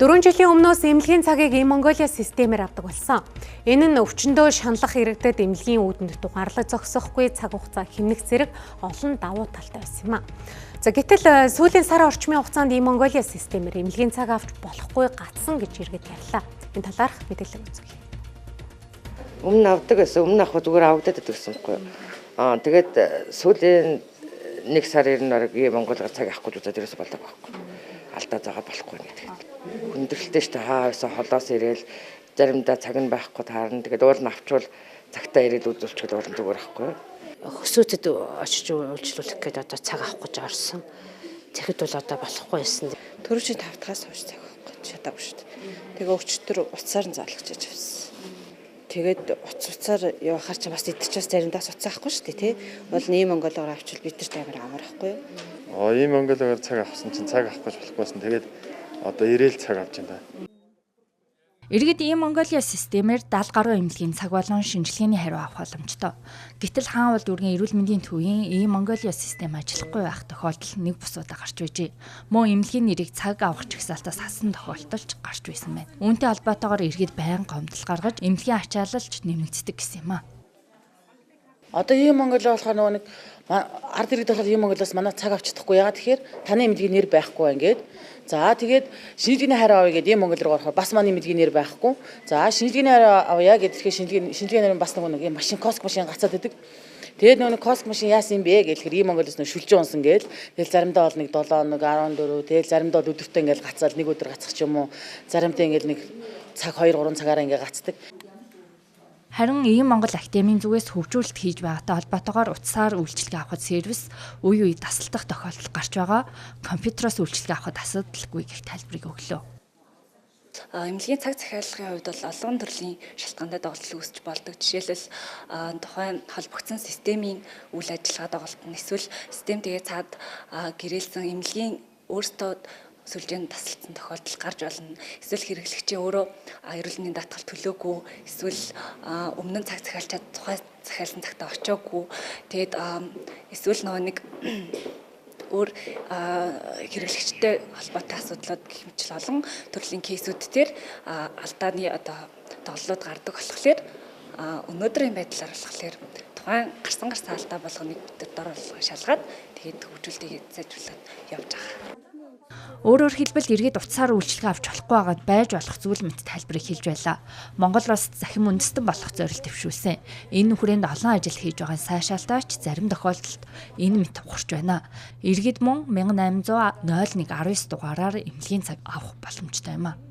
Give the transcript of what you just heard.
4 жилийн өмнөөс эмнэлгийн цагийг e-Mongolia системээр авдаг болсон. Энэ нь өвчнөдөө шаналх иргэдэд эмнэлгийн үүдэнд тухаарлаг зогсохгүй цаг хугацаа хэмнэх зэрэг олон давуу талтай байсан юм а. Гэтэл сүүлийн сар орчмын хугацаанд e-Mongolia системээр эмнэлгийн цаг авч болохгүй гацсан гэж иргэд ярьлаа. Энэ талаарх мэдээлэл үзье. Өмнө авдаг гэсэн, өмнө авах зүгээр авагдаад байсан байхгүй юу. Тэгээд сүүлийн 1 сар ер нь e-Mongolia цаг авахгүй үзээд ерөөсө болдог байхгүй. Алдаа заагаад болохгүй гэдэг. Хүндрэлтэй шүү дээ. Хаавсаа холоос ирээл заримдаа цаг нь байхгүй таарна. Тэгээд уул нь авчвал цагтаа ирээд үзүүлчихвэл уул нь зүгээр байхгүй. Хөсөөдөд очиж үйлчлүүлэх гээд одоо цаг авах гэж орсон. Тэгэхэд бол одоо болохгүй байсан. Төрөвчийн 5-аас хойш цаг авах гэж чадаагүй шүү дээ. Тэгээ өчтөр уцаар нь залгаж яж авсан. Тэгээд уцаар явахаар ч бас идчихээс заримдаа уцаахгүй шүү дээ, тий. Бол e-Mongolia-гаар авчвал бид нар амар авахгүй юу? E-Mongolia-гаар цаг авсан чинь цаг авах гэж болохгүйсэн. Тэгээд одоо ирээл цаг авч байна. Иргэд e-Mongolia системээр 70 гаруй эмнэлгийн цаг болон шинжилгээний хариу авах боломжтой. Гэтэл хаанвал дүүргийн эрүүл мэндийн төвийн e-Mongolia систем ажиллахгүй байх тохиолдол нэг бусуудаа гарч байжээ. Мөн эмнэлгийн нэрийг цаг авах чагсаалтаас хассан тохиолдолч гарч байсан байна. Үүнтэй холбоотойгоор иргэд байнга гомдол гаргаж эмнэлгийн ачаалалч нэмэгддэг гэсэн юм а. Одоо e-Mongolia болохоор нөгөө нэг ард иргэд болохоор e-Mongolia-аас манай цаг авч чадахгүй. Ягаад тэгэхээр таны эмнэлгийн нэр байхгүй ингээд. За тэгээд шинжилгээний хариу авъя гэдэг e-Mongolia-гаар орохоор бас манай эмнэлгийн нэр байхгүй. За шинжилгээний хариу авъя гэхээр шинжилгээний бас нөгөө машин коск машин гацаад идэг. Тэгээд нөгөө коск машин яасан юм бэ гэхээр e-Mongolia-с нөгөө шүлжээ унсан гээл. Тэгэл заримдаа бол нэг 7 нэг 14 тэгэл заримдаа бол өдөртөө ингээл гацаад нэг өдөр гацчих ч юм уу. Заримдаа ингээл нэг цаг 2 3 цагаараа ингээ гацдаг. Харин e-Монгол Академийн зүгээс хөгжүүлэлт хийж байгаатай холбоотойгоор утсаар үйлчилгээ авахд сервис үе үе тасалдах тохиолдол гарч байгаа. Компьютероос үйлчилгээ авахд асуудалгүй гэх тайлбарыг өглөө. Эмнэлгийн цаг захиалгын хувьд бол олон төрлийн шалтгаантай доголдол үүсч болдог. Жишээлбэл тухайн холбогдсон системийн үйл ажиллагаа доголдно. Эсвэл систем тэгээ цаад гэрээлсэн эмнэлгийн өөрсдөө сүлжээнд тасалдсан тохиолдол гарч болно. Эсвэл хэрэглэгчийн өөрөө эрүүл мэндийн даатгал төлөөгүй, эсвэл өмнө нь цаг захиалчаад тухайн захиалсан цагтаа очоогүй. Тэгээд эсвэл нөгөө нэг өөр хэрэглэгчтэй холбоотой асуудлууд гэх мэт олон төрлийн кейсүүд дээр алдааны тоглолууд гардаг болохоор өнөөдрийн байдлаар болохоор тухайн гарсан алдаа болгоныг бид дор шалгаад тэгээд хөгжүүлэлтийг сайжруулад явж байгаа. Өөрөөр хэлбэл иргэд утсаар үйлчилгээ авч болохгүй байгаад байж болох зүйл мэт тайлбарыг хэлж байлаа. Монгол улс захим үндэстэн болох зорилт төвшүүлсэн. Энэ хүрээнд олон ажил хийж байгаа сайшаалтаач зарим тохиолдолд энэ мэт ухарч байна. Иргэд мөн 1800 0119 дугаараар эмнэлгийн цаг авах боломжтой юм а.